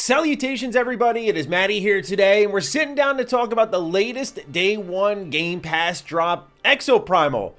Salutations everybody, it is Matty here today, and we're sitting down to talk about the latest Day 1 Game Pass drop, Exoprimal.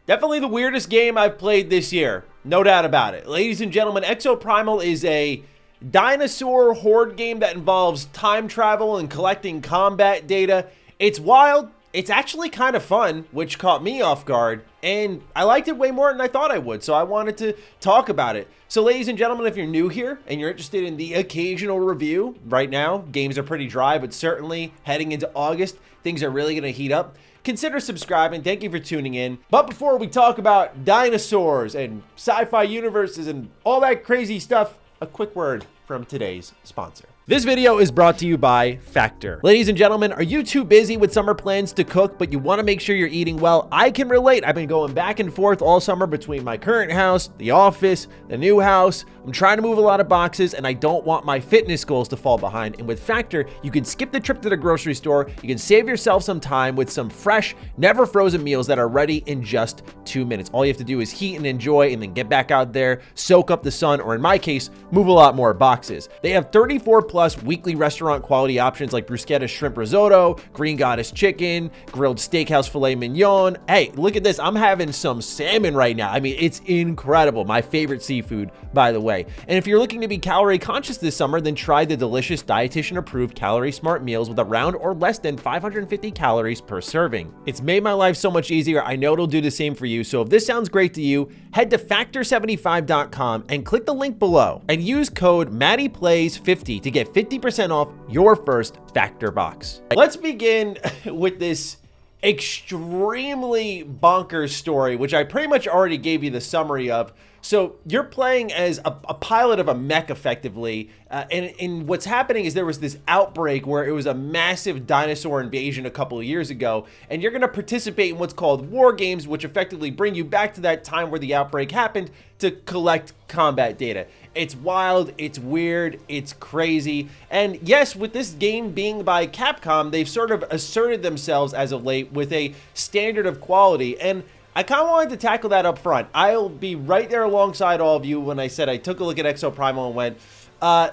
Definitely the weirdest game I've played this year, no doubt about it. Ladies and gentlemen, Exoprimal is a dinosaur horde game that involves time travel and collecting combat data. It's wild, it's actually kind of fun, which caught me off guard, and I liked it way more than I thought I would, so I wanted to talk about it. So ladies and gentlemen, if you're new here and you're interested in the occasional review, right now, games are pretty dry, but certainly heading into August, things are really going to heat up. Consider subscribing. Thank you for tuning in. But before we talk about dinosaurs and sci-fi universes and all that crazy stuff, a quick word from today's sponsor. This video is brought to you by Factor. Ladies and gentlemen, are you too busy with summer plans to cook, but you want to make sure you're eating well? I can relate. I've been going back and forth all summer between my current house, the office, the new house. I'm trying to move a lot of boxes, and I don't want my fitness goals to fall behind. And with Factor, you can skip the trip to the grocery store. You can save yourself some time with some fresh, never frozen meals that are ready in just 2 minutes. All you have to do is heat and enjoy, and then get back out there, soak up the sun, or in my case, move a lot more boxes. They have 34 plus weekly restaurant quality options like bruschetta shrimp risotto, green goddess chicken, grilled steakhouse filet mignon. Hey, look at this. I'm having some salmon right now. I mean, it's incredible. My favorite seafood, by the way. And if you're looking to be calorie conscious this summer, then try the delicious dietitian approved calorie smart meals with around or less than 550 calories per serving. It's made my life so much easier. I know it'll do the same for you. So if this sounds great to you, head to factor75.com and click the link below and use code MattyPlays50 to get 50% off your first Factor box. Let's begin with this extremely bonkers story, which I pretty much already gave you the summary of. So you're playing as a pilot of a mech effectively, and what's happening is there was this outbreak where it was a massive dinosaur invasion a couple of years ago, and you're going to participate in what's called war games, which effectively bring you back to that time where the outbreak happened to collect combat data. It's wild, it's weird, it's crazy, and yes, with this game being by Capcom, they've sort of asserted themselves as of late with a standard of quality, and I kind of wanted to tackle that up front. I'll be right there alongside all of you when I said I took a look at Exoprimal and went,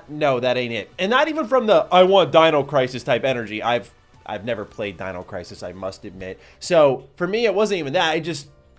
no, that ain't it. And not even from the I want Dino Crisis type energy. I've never played Dino Crisis, I must admit. So for me, it wasn't even that.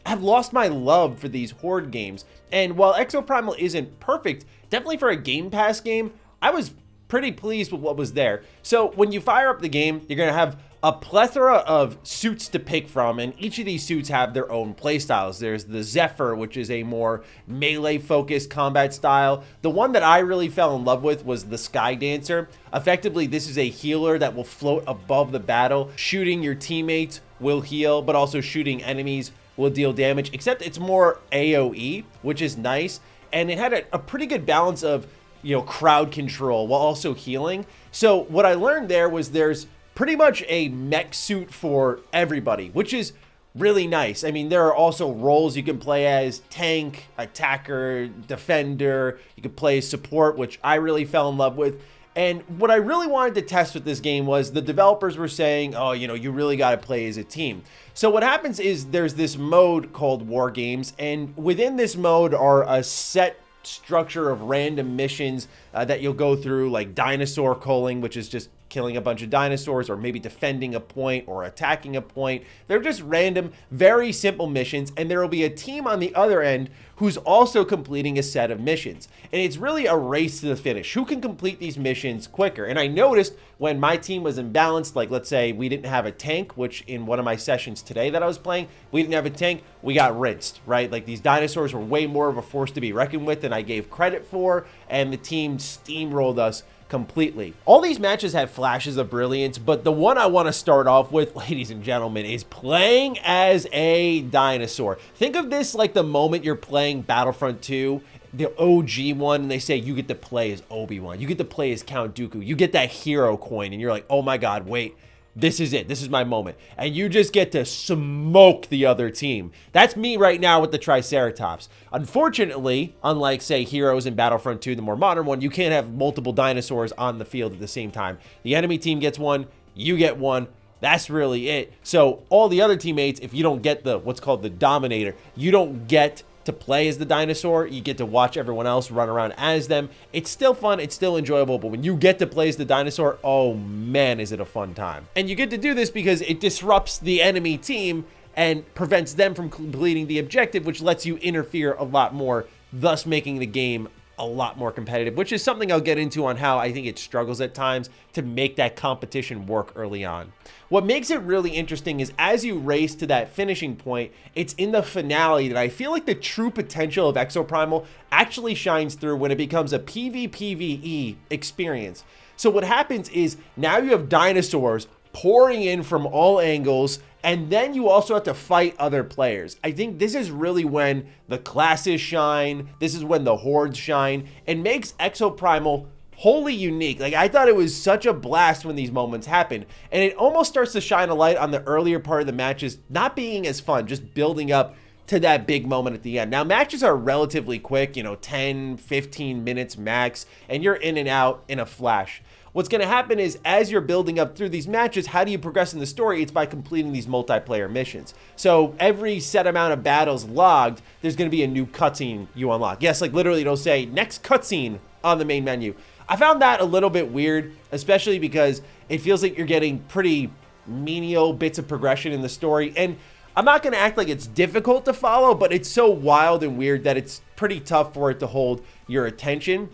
I've lost my love for these horde games. And while Exoprimal isn't perfect, definitely for a Game Pass game, I was pretty pleased with what was there. So when you fire up the game, you're going to have a plethora of suits to pick from, and each of these suits have their own playstyles. There's the Zephyr, which is a more melee-focused combat style. The one that I really fell in love with was the Sky Dancer. Effectively, this is a healer that will float above the battle. Shooting your teammates will heal, but also shooting enemies will deal damage, except it's more AoE, which is nice. And it had a pretty good balance of, you know, crowd control while also healing. So what I learned there was there's pretty much a mech suit for everybody, which is really nice. I mean, there are also roles you can play as: tank, attacker, defender. You can play support, which I really fell in love with. And what I really wanted to test with this game was the developers were saying, oh, you know, you really got to play as a team. So what happens is there's this mode called War Games, and within this mode are a set structure of random missions that you'll go through, like dinosaur culling, which is just killing a bunch of dinosaurs, or maybe defending a point or attacking a point. They're just random, very simple missions, and there will be a team on the other end who's also completing a set of missions. And it's really a race to the finish. Who can complete these missions quicker? And I noticed when my team was imbalanced, like let's say we didn't have a tank, which in one of my sessions today that I was playing, we didn't have a tank, we got rinsed, right? Like these dinosaurs were way more of a force to be reckoned with than I gave credit for, and the team steamrolled us completely. All these matches have flashes of brilliance, but the one I want to start off with, ladies and gentlemen, is playing as a dinosaur. Think of this like the moment you're playing Battlefront 2, the OG one, and they say you get to play as Obi-Wan, you get to play as Count Dooku, you get that hero coin, and you're like, oh my god, wait, this is it. This is my moment. And you just get to smoke the other team. That's me right now with the Triceratops. Unfortunately, unlike, say, Heroes in Battlefront 2, the more modern one, you can't have multiple dinosaurs on the field at the same time. The enemy team gets one, you get one. That's really it. So all the other teammates, if you don't get the what's called the dominator, you don't get to play as the dinosaur. You get to watch everyone else run around as them. It's still fun. It's still enjoyable. But when you get to play as the dinosaur, oh man, is it a fun time. And you get to do this because it disrupts the enemy team and prevents them from completing the objective, which lets you interfere a lot more, thus making the game a lot more competitive, which is something I'll get into on how I think it struggles at times to make that competition work early on. What makes it really interesting is as you race to that finishing point, it's in the finale that I feel like the true potential of Exoprimal actually shines through when it becomes a PVPVE experience. So what happens is now you have dinosaurs pouring in from all angles, and then you also have to fight other players. I think this is really when the classes shine. This is when the hordes shine, and makes Exoprimal wholly unique. Like, I thought it was such a blast when these moments happen, and it almost starts to shine a light on the earlier part of the matches not being as fun, just building up to that big moment at the end. Now, matches are relatively quick, 10, 15 minutes max, and you're in and out in a flash. What's going to happen is as you're building up through these matches, how do you progress in the story? It's by completing these multiplayer missions. So every set amount of battles logged, there's going to be a new cutscene you unlock. Yes, like literally it'll say next cutscene on the main menu. I found that a little bit weird, especially because it feels like you're getting pretty menial bits of progression in the story. And I'm not going to act like it's difficult to follow, but it's so wild and weird that it's pretty tough for it to hold your attention.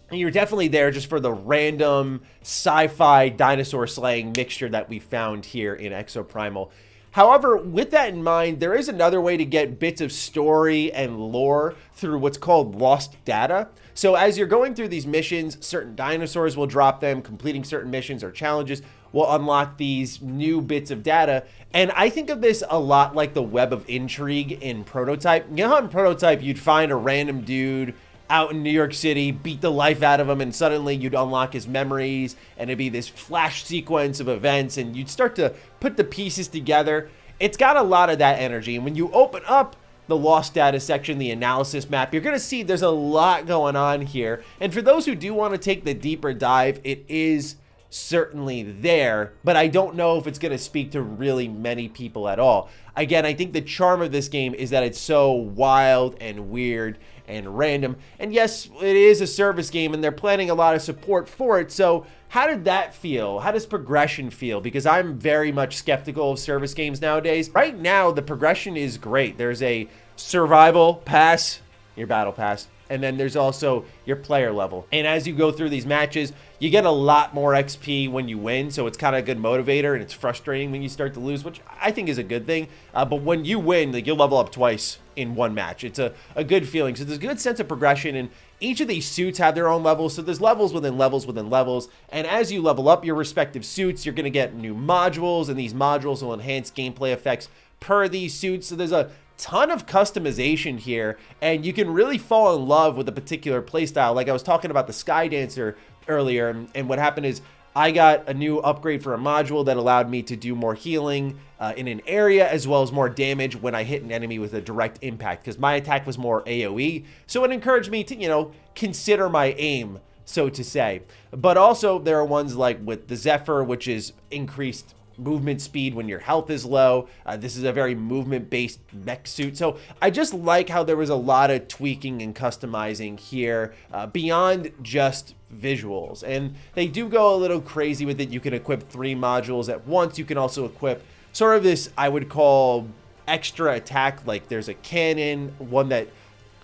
And you're definitely there just for the random sci-fi dinosaur slaying mixture that we found here in Exoprimal. However, with that in mind, there is another way to get bits of story and lore through what's called lost data. So as you're going through these missions, certain dinosaurs will drop them. Completing certain missions or challenges will unlock these new bits of data. And I think of this a lot like the web of intrigue in Prototype. You know how in Prototype you'd find a random dude out in New York City, beat the life out of him, and suddenly you'd unlock his memories, and it'd be this flash sequence of events, and you'd start to put the pieces together. It's got a lot of that energy, and when you open up the lost data section, the analysis map, you're going to see there's a lot going on here. And for those who do want to take the deeper dive, it is certainly there, but I don't know if it's going to speak to really many people at all. Again, I think the charm of this game is that it's so wild and weird and random. And yes, it is a service game and they're planning a lot of support for it. So how did that feel? How does progression feel? Because I'm very much skeptical of service games nowadays. Right now, the progression is great. There's a survival pass, your battle pass, and then there's also your player level. And as you go through these matches, you get a lot more XP when you win, so it's kind of a good motivator, and it's frustrating when you start to lose, which I think is a good thing. But when you win, like, you'll level up twice in one match. It's a good feeling. So there's a good sense of progression, and each of these suits have their own levels, so there's levels within levels within levels. And as you level up your respective suits, you're going to get new modules, and these modules will enhance gameplay effects per these suits. So there's a ton of customization here, and you can really fall in love with a particular playstyle. Like I was talking about the Sky Dancer earlier, and what happened is I got a new upgrade for a module that allowed me to do more healing in an area, as well as more damage when I hit an enemy with a direct impact, because my attack was more AoE. So it encouraged me to, consider my aim, so to say. But also there are ones like with the Zephyr, which is increased movement speed when your health is low. This is a very movement-based mech suit. So I just like how there was a lot of tweaking and customizing here beyond just visuals. And they do go a little crazy with it. You can equip 3 modules at once. You can also equip sort of this, I would call, extra attack. Like there's a cannon, one that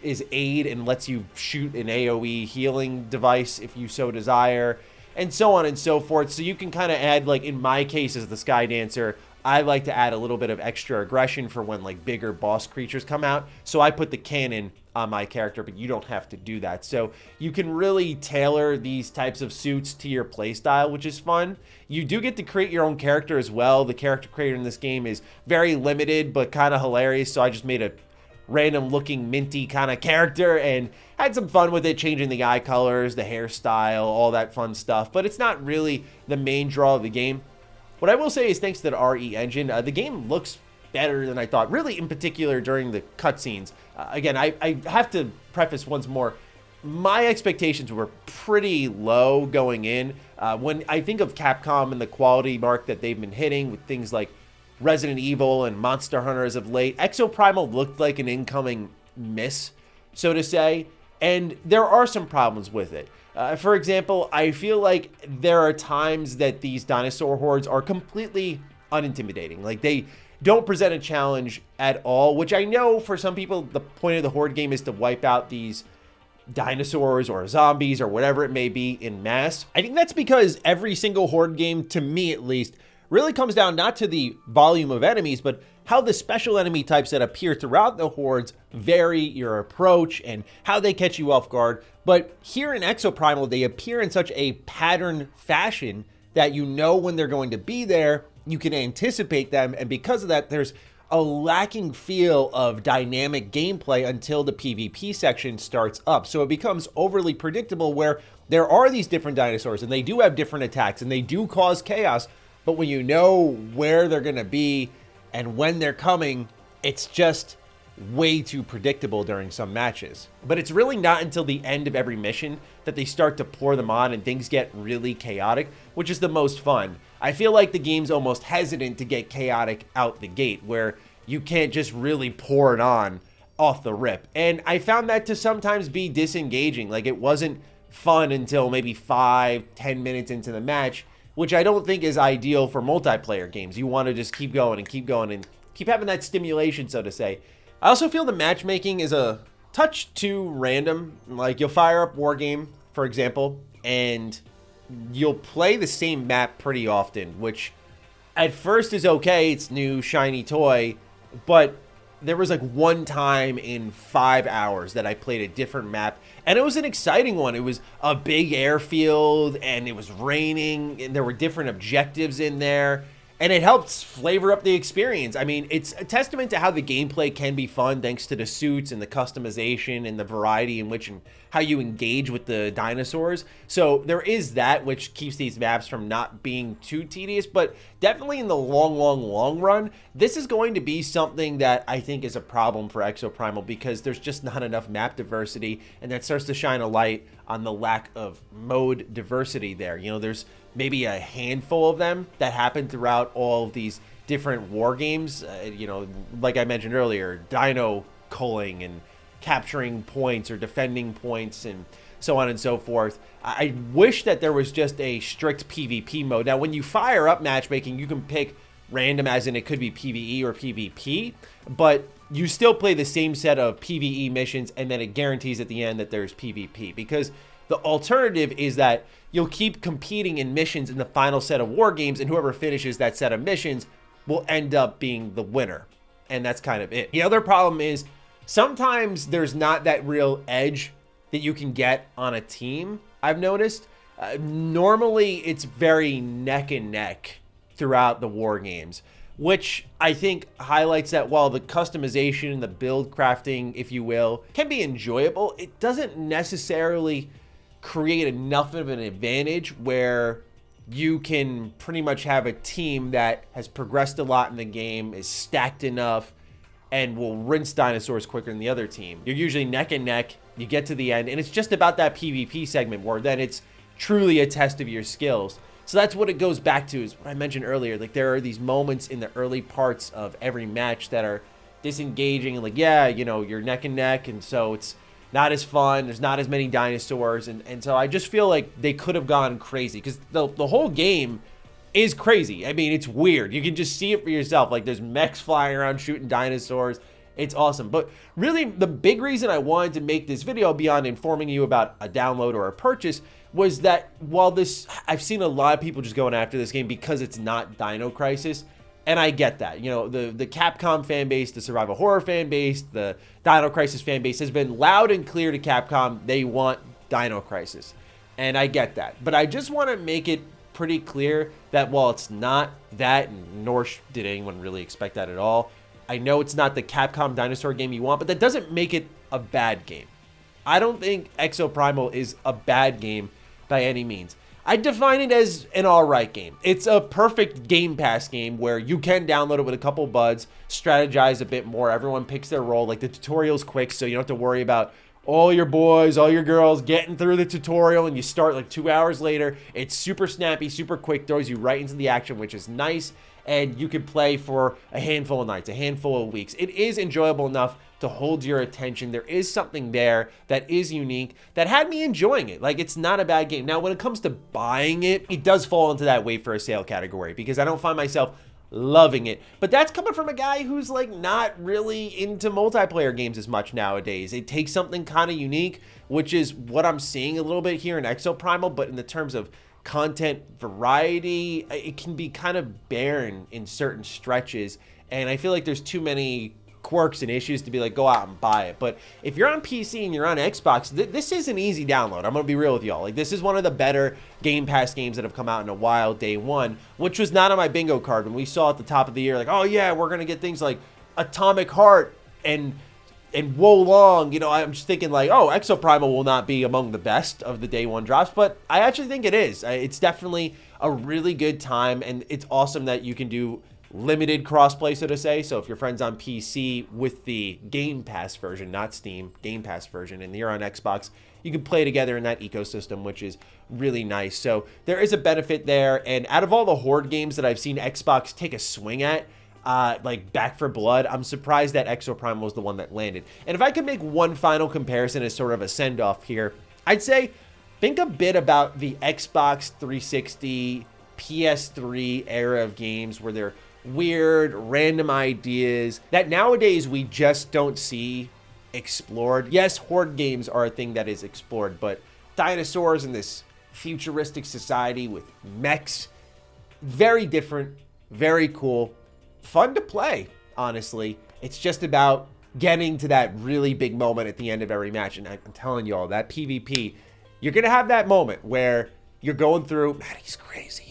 is aid and lets you shoot an AoE healing device if you so desire, and so on and so forth. So you can kind of add, like in my case as the Sky Dancer, I like to add a little bit of extra aggression for when like bigger boss creatures come out. So I put the cannon on my character, but you don't have to do that. So you can really tailor these types of suits to your playstyle, which is fun. You do get to create your own character as well. The character creator in this game is very limited, but kind of hilarious. So I just made a random looking minty kind of character and had some fun with it, changing the eye colors, the hairstyle, all that fun stuff. But it's not really the main draw of the game. What I will say is, thanks to the RE engine, the game looks better than I thought, really in particular during the cutscenes. Again, I have to preface once more, my expectations were pretty low going in. When I think of Capcom and the quality mark that they've been hitting with things like Resident Evil and Monster Hunter as of late, Exoprimal looked like an incoming miss, so to say. And there are some problems with it. For example, I feel like there are times that these dinosaur hordes are completely unintimidating. Like, they don't present a challenge at all, which I know for some people, the point of the horde game is to wipe out these dinosaurs or zombies or whatever it may be in mass. I think that's because every single horde game, to me at least, really comes down not to the volume of enemies, but how the special enemy types that appear throughout the hordes vary your approach and how they catch you off guard. But here in Exoprimal, they appear in such a pattern fashion that you know when they're going to be there, you can anticipate them, and because of that, there's a lacking feel of dynamic gameplay until the PvP section starts up. So it becomes overly predictable where there are these different dinosaurs and they do have different attacks and they do cause chaos, but when you know where they're going to be and when they're coming, it's just way too predictable during some matches. But it's really not until the end of every mission that they start to pour them on and things get really chaotic, which is the most fun. I feel like the game's almost hesitant to get chaotic out the gate, where you can't just really pour it on off the rip. And I found that to sometimes be disengaging. Like, it wasn't fun until maybe 5-10 minutes into the match, which I don't think is ideal for multiplayer games. You want to just keep going and keep having that stimulation, so to say. I also feel the matchmaking is a touch too random. Like, you'll fire up Wargame, for example, and you'll play the same map pretty often, which at first is okay. It's new, shiny toy, but there was like one time in 5 hours that I played a different map, and it was an exciting one. It was a big airfield, and it was raining, and there were different objectives in there, and it helps flavor up the experience. I mean, it's a testament to how the gameplay can be fun thanks to the suits and the customization and the variety in which and how you engage with the dinosaurs. So there is that, which keeps these maps from not being too tedious, but definitely in the long run, this is going to be something that I think is a problem for Exoprimal, because there's just not enough map diversity, and that starts to shine a light on the lack of mode diversity there. You know, there's maybe a handful of them that happen throughout all of these different war games. You know, like I mentioned earlier, dino culling and capturing points or defending points and so on and so forth. I wish that there was just a strict PvP mode. Now, when you fire up matchmaking, you can pick random, as in it could be PvE or PvP, but you still play the same set of PvE missions, and then it guarantees at the end that there's PvP, because the alternative is that you'll keep competing in missions in the final set of war games, and whoever finishes that set of missions will end up being the winner. And that's kind of it. The other problem is sometimes there's not that real edge that you can get on a team, I've noticed. Normally, it's very neck and neck throughout the war games, which I think highlights that while the customization and the build crafting, if you will, can be enjoyable, it doesn't necessarily create enough of an advantage where you can pretty much have a team that has progressed a lot in the game, is stacked enough, and will rinse dinosaurs quicker than the other team. You're usually neck and neck, you get to the end, and it's just about that PvP segment where then it's truly a test of your skills. So that's what it goes back to, is what I mentioned earlier. Like, there are these moments in the early parts of every match that are disengaging, and like, yeah, you know, you're neck and neck, and so it's not as fun, there's not as many dinosaurs, and so I just feel like they could have gone crazy, because the whole game is crazy. I mean, it's weird. You can just see it for yourself. Like, there's mechs flying around shooting dinosaurs. It's awesome. But really, the big reason I wanted to make this video, beyond informing you about a download or a purchase, was that while I've seen a lot of people just going after this game because it's not Dino Crisis, and I get that. You know, the Capcom fan base, the survival horror fan base, the Dino Crisis fan base has been loud and clear to Capcom. They want Dino Crisis, and I get that. But I just want to make it pretty clear that while it's not that, nor did anyone really expect that at all, I know it's not the Capcom dinosaur game you want, but that doesn't make it a bad game. I don't think Exoprimal is a bad game by any means. I define it as an alright game. It's a perfect Game Pass game where you can download it with a couple buds, strategize a bit more, everyone picks their role, like the tutorial's quick, so you don't have to worry about all your boys, all your girls getting through the tutorial, and you start like 2 hours later. It's super snappy, super quick, throws you right into the action, which is nice, and you can play for a handful of nights, a handful of weeks. It is enjoyable enough to hold your attention. There is something there that is unique that had me enjoying it. Like, it's not a bad game. Now, when it comes to buying it, it does fall into that wait for a sale category because I don't find myself loving it. But that's coming from a guy who's like not really into multiplayer games as much nowadays. It takes something kind of unique, which is what I'm seeing a little bit here in Exoprimal, but in the terms of content variety, it can be kind of barren in certain stretches. And I feel like there's too many quirks and issues to be like, go out and buy it. But if you're on PC and you're on Xbox, this is an easy download. I'm gonna be real with y'all. Like, this is one of the better Game Pass games that have come out in a while, day one, which was not on my bingo card when we saw at the top of the year, like, oh yeah, we're gonna get things like Atomic Heart and Wolong. You know, I'm just thinking like, oh, Exoprimal will not be among the best of the day one drops, but I actually think it is. It's definitely a really good time, and it's awesome that you can do limited crossplay, so to say. So if your friend's on PC with the Game Pass version, not Steam, Game Pass version, and you're on Xbox, you can play together in that ecosystem, which is really nice. So there is a benefit there. And out of all the Horde games that I've seen Xbox take a swing at, like Back 4 Blood, I'm surprised that Exoprimal was the one that landed. And if I could make one final comparison as sort of a send-off here, I'd say think a bit about the Xbox 360, PS3 era of games where they're weird, random ideas that nowadays we just don't see explored. Yes, Horde games are a thing that is explored, but dinosaurs in this futuristic society with mechs, very different, very cool, fun to play, honestly. It's just about getting to that really big moment at the end of every match. And I'm telling you all, that PvP, you're going to have that moment where you're going through, man, he's crazy,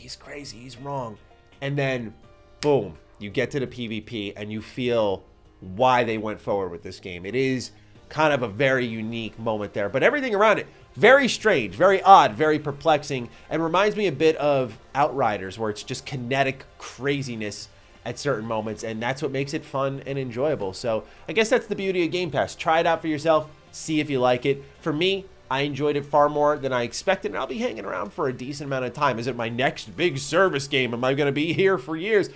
he's wrong. And then boom, you get to the PvP and you feel why they went forward with this game. It is kind of a very unique moment there, but everything around it, very strange, very odd, very perplexing, and reminds me a bit of Outriders, where it's just kinetic craziness at certain moments, and that's what makes it fun and enjoyable. So I guess that's the beauty of Game Pass. Try it out for yourself, see if you like it. For me, I enjoyed it far more than I expected, and I'll be hanging around for a decent amount of time. Is it my next big service game? Am I going to be here for years?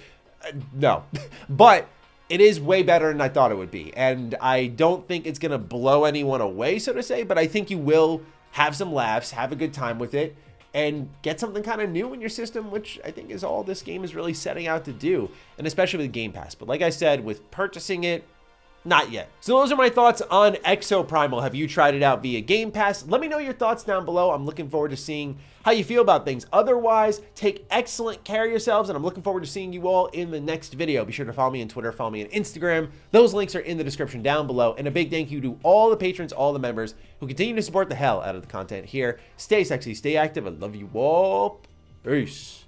No, but it is way better than I thought it would be. And I don't think it's going to blow anyone away, so to say, but I think you will have some laughs, have a good time with it, and get something kind of new in your system, which I think is all this game is really setting out to do, and especially with Game Pass. But like I said, with purchasing it, not yet. So those are my thoughts on Exoprimal. Have you tried it out via Game Pass? Let me know your thoughts down below. I'm looking forward to seeing how you feel about things. Otherwise, take excellent care of yourselves, and I'm looking forward to seeing you all in the next video. Be sure to follow me on Twitter, follow me on Instagram. Those links are in the description down below. And a big thank you to all the patrons, all the members who continue to support the hell out of the content here. Stay sexy, stay active. I love you all. Peace.